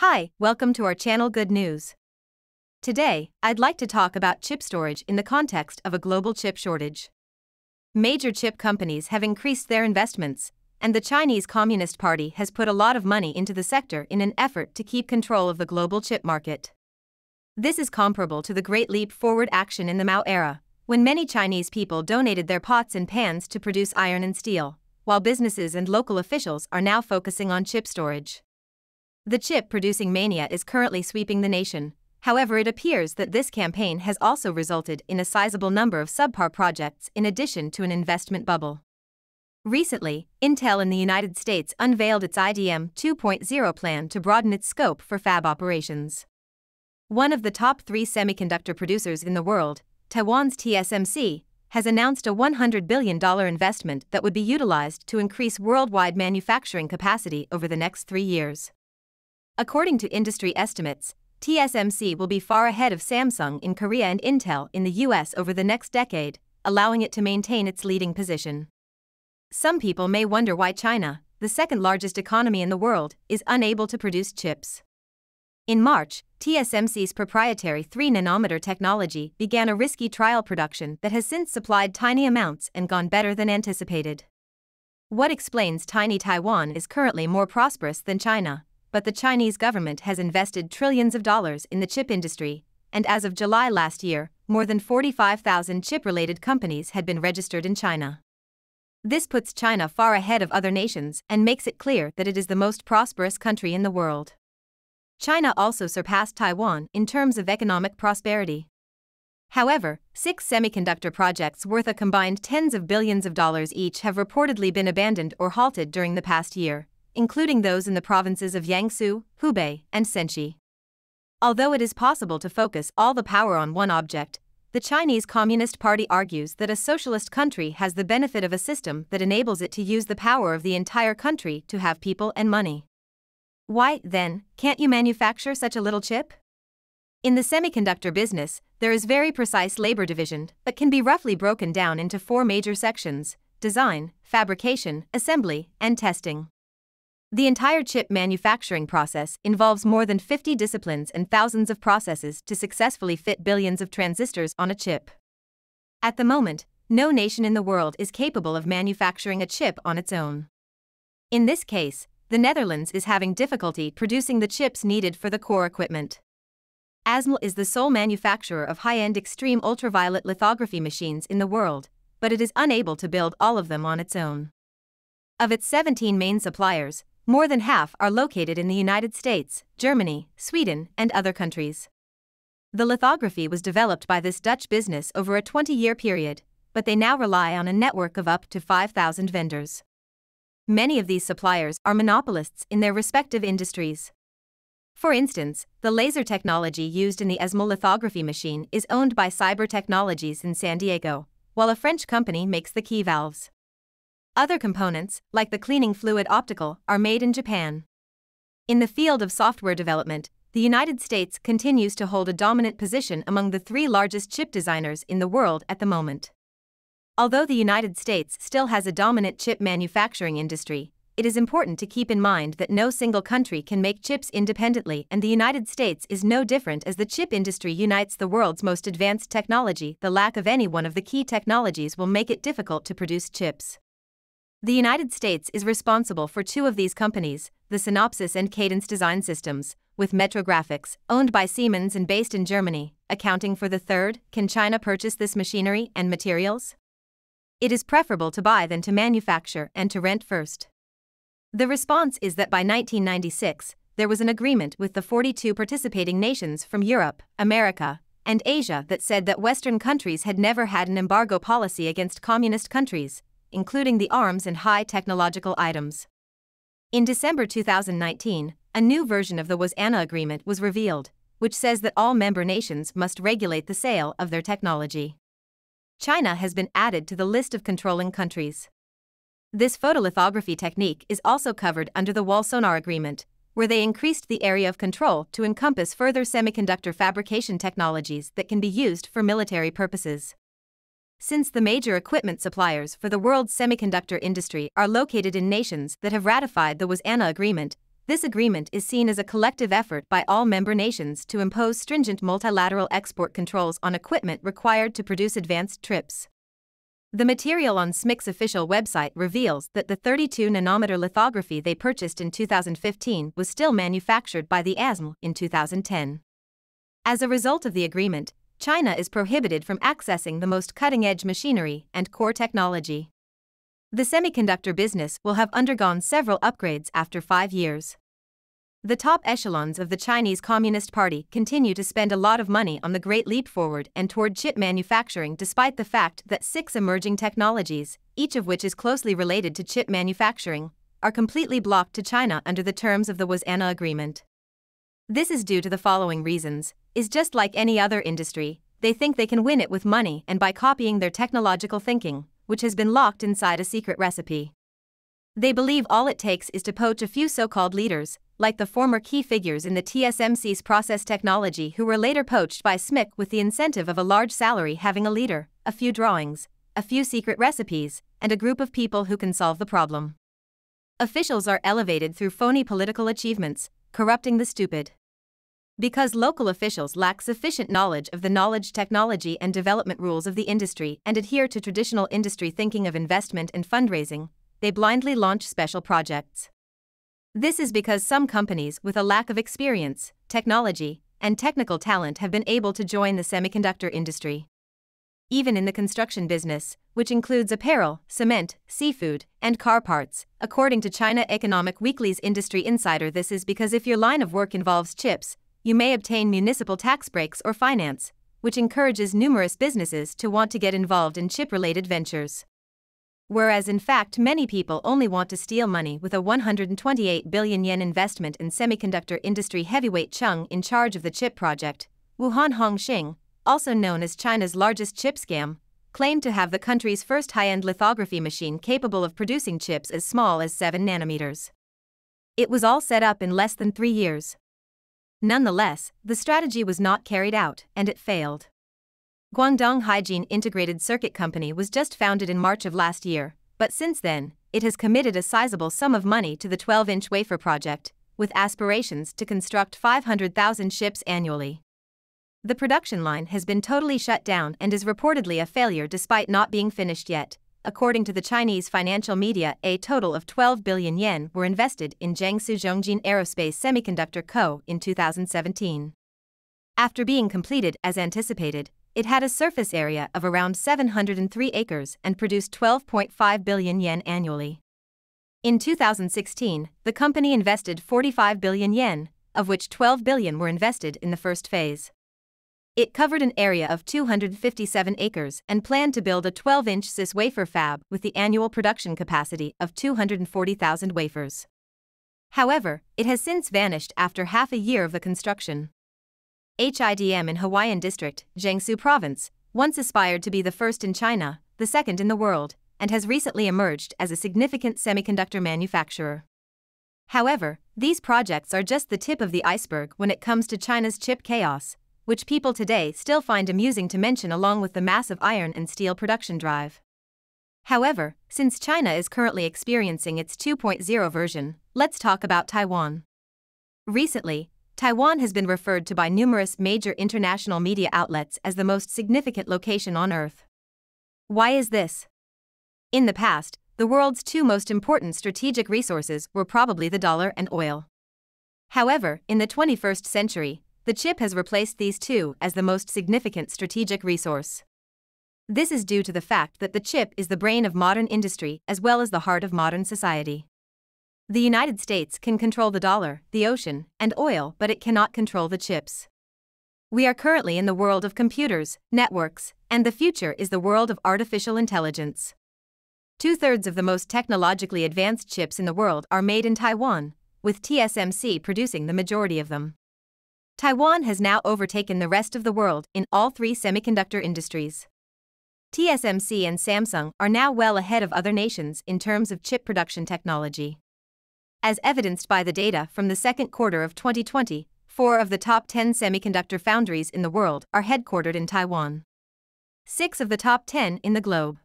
Hi, welcome to our channel Good News. Today, I'd like to talk about chip storage in the context of a global chip shortage. Major chip companies have increased their investments, and the Chinese Communist Party has put a lot of money into the sector in an effort to keep control of the global chip market. This is comparable to the Great Leap Forward action in the Mao era, when many Chinese people donated their pots and pans to produce iron and steel, while businesses and local officials are now focusing on chip storage. The chip-producing mania is currently sweeping the nation. However, it appears that this campaign has also resulted in a sizable number of subpar projects in addition to an investment bubble. Recently, Intel in the United States unveiled its IDM 2.0 plan to broaden its scope for fab operations. One of the top 3 semiconductor producers in the world, Taiwan's TSMC, has announced a $100 billion investment that would be utilized to increase worldwide manufacturing capacity over the next 3 years. According to industry estimates, TSMC will be far ahead of Samsung in Korea and Intel in the US over the next decade, allowing it to maintain its leading position. Some people may wonder why China, the second largest economy in the world, is unable to produce chips. In March, TSMC's proprietary 3-nanometer technology began a risky trial production that has since supplied tiny amounts and gone better than anticipated. What explains tiny Taiwan is currently more prosperous than China, but the Chinese government has invested trillions of dollars in the chip industry, and as of July last year, more than 45,000 chip-related companies had been registered in China. This puts China far ahead of other nations and makes it clear that it is the most prosperous country in the world. China also surpassed Taiwan in terms of economic prosperity. However, 6 semiconductor projects worth a combined tens of billions of dollars each have reportedly been abandoned or halted during the past year, including those in the provinces of Jiangsu, Hubei, and Shenxi. Although it is possible to focus all the power on one object, the Chinese Communist Party argues that a socialist country has the benefit of a system that enables it to use the power of the entire country to have people and money. Why, then, can't you manufacture such a little chip? In the semiconductor business, there is very precise labor division that can be roughly broken down into 4 major sections: design, fabrication, assembly, and testing. The entire chip manufacturing process involves more than 50 disciplines and thousands of processes to successfully fit billions of transistors on a chip. At the moment, no nation in the world is capable of manufacturing a chip on its own. In this case, the Netherlands is having difficulty producing the chips needed for the core equipment. ASML is the sole manufacturer of high-end extreme ultraviolet lithography machines in the world, but it is unable to build all of them on its own. Of its 17 main suppliers, more than half are located in the United States, Germany, Sweden, and other countries. The lithography was developed by this Dutch business over a 20-year period, but they now rely on a network of up to 5,000 vendors. Many of these suppliers are monopolists in their respective industries. For instance, the laser technology used in the ASML lithography machine is owned by Cyber Technologies in San Diego, while a French company makes the key valves. Other components, like the cleaning fluid optical, are made in Japan. In the field of software development, the United States continues to hold a dominant position among the 3 largest chip designers in the world at the moment. Although the United States still has a dominant chip manufacturing industry, it is important to keep in mind that no single country can make chips independently, and the United States is no different as the chip industry unites the world's most advanced technology. The lack of any one of the key technologies will make it difficult to produce chips. The United States is responsible for 2 of these companies, the Synopsys and Cadence Design Systems, with Metro Graphics, owned by Siemens and based in Germany, accounting for the third. Can China purchase this machinery and materials? It is preferable to buy than to manufacture and to rent first. The response is that by 1996, there was an agreement with the 42 participating nations from Europe, America, and Asia that said that Western countries had never had an embargo policy against communist countries, including the arms and high technological items. In December 2019, a new version of the WAS-ANA agreement was revealed, which says that all member nations must regulate the sale of their technology. China has been added to the list of controlling countries. This photolithography technique is also covered under the WAL-SONAR agreement, where they increased the area of control to encompass further semiconductor fabrication technologies that can be used for military purposes. Since the major equipment suppliers for the world's semiconductor industry are located in nations that have ratified the WAS-ANA agreement, This agreement is seen as a collective effort by all member nations to impose stringent multilateral export controls on equipment required to produce advanced chips. The material on SMIC's official website reveals that the 32-nanometer lithography they purchased in 2015 was still manufactured by the ASML in 2010. As a result of the agreement, China is prohibited from accessing the most cutting-edge machinery and core technology. The semiconductor business will have undergone several upgrades after 5 years. The top echelons of the Chinese Communist Party continue to spend a lot of money on the Great Leap Forward and toward chip manufacturing, despite the fact that 6 emerging technologies, each of which is closely related to chip manufacturing, are completely blocked to China under the terms of the WASANA agreement. This is due to the following reasons: is just like any other industry, they think they can win it with money and by copying their technological thinking, which has been locked inside a secret recipe. They believe all it takes is to poach a few so-called leaders, like the former key figures in the TSMC's process technology who were later poached by SMIC with the incentive of a large salary, having a leader, a few drawings, a few secret recipes, and a group of people who can solve the problem. Officials are elevated through phony political achievements, corrupting the stupid. Because local officials lack sufficient knowledge of the knowledge, technology, and development rules of the industry and adhere to traditional industry thinking of investment and fundraising, they blindly launch special projects. This is because some companies with a lack of experience, technology, and technical talent have been able to join the semiconductor industry. Even in the construction business, which includes apparel, cement, seafood, and car parts, according to China Economic Weekly's Industry Insider, this is because if your line of work involves chips, you may obtain municipal tax breaks or finance, which encourages numerous businesses to want to get involved in chip-related ventures. Whereas in fact many people only want to steal money. With a 128 billion yen investment in semiconductor industry heavyweight Chung in charge of the chip project, Wuhan Hongxing, also known as China's largest chip scam, claimed to have the country's first high-end lithography machine capable of producing chips as small as 7 nanometers. It was all set up in less than 3 years. Nonetheless, the strategy was not carried out, and it failed. Guangdong Hygiene Integrated Circuit Company was just founded in March of last year, but since then, it has committed a sizable sum of money to the 12-inch wafer project, with aspirations to construct 500,000 chips annually. The production line has been totally shut down and is reportedly a failure despite not being finished yet. According to the Chinese financial media, a total of 12 billion yen were invested in Jiangsu Zhongjin Aerospace Semiconductor Co. in 2017. After being completed as anticipated, it had a surface area of around 703 acres and produced 12.5 billion yen annually. In 2016, the company invested 45 billion yen, of which 12 billion were invested in the first phase. It covered an area of 257 acres and planned to build a 12-inch SiS wafer fab with the annual production capacity of 240,000 wafers. However, it has since vanished after half a year of the construction. HIDM in Hawaiian District, Jiangsu Province, once aspired to be the first in China, the second in the world, and has recently emerged as a significant semiconductor manufacturer. However, these projects are just the tip of the iceberg when it comes to China's chip chaos, which people today still find amusing to mention along with the massive iron and steel production drive. However, since China is currently experiencing its 2.0 version, let's talk about Taiwan. Recently, Taiwan has been referred to by numerous major international media outlets as the most significant location on Earth. Why is this? In the past, the world's two most important strategic resources were probably the dollar and oil. However, in the 21st century, the chip has replaced these two as the most significant strategic resource. This is due to the fact that the chip is the brain of modern industry as well as the heart of modern society. The United States can control the dollar, the ocean, and oil, but it cannot control the chips. We are currently in the world of computers, networks, and the future is the world of artificial intelligence. 2/3 of the most technologically advanced chips in the world are made in Taiwan, with TSMC producing the majority of them. Taiwan has now overtaken the rest of the world in all three semiconductor industries. TSMC and Samsung are now well ahead of other nations in terms of chip production technology. As evidenced by the data from the second quarter of 2020, 4 of the top 10 semiconductor foundries in the world are headquartered in Taiwan. 6 of the top 10 in the globe.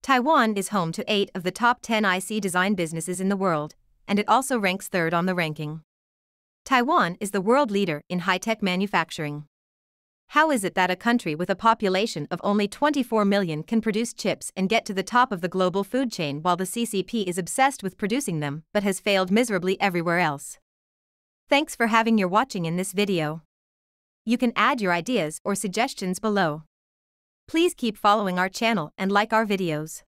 Taiwan is home to 8 of the top 10 IC design businesses in the world, and it also ranks third on the ranking. Taiwan is the world leader in high-tech manufacturing. How is it that a country with a population of only 24 million can produce chips and get to the top of the global food chain while the CCP is obsessed with producing them but has failed miserably everywhere else? Thanks for watching in this video. You can add your ideas or suggestions below. Please keep following our channel and like our videos.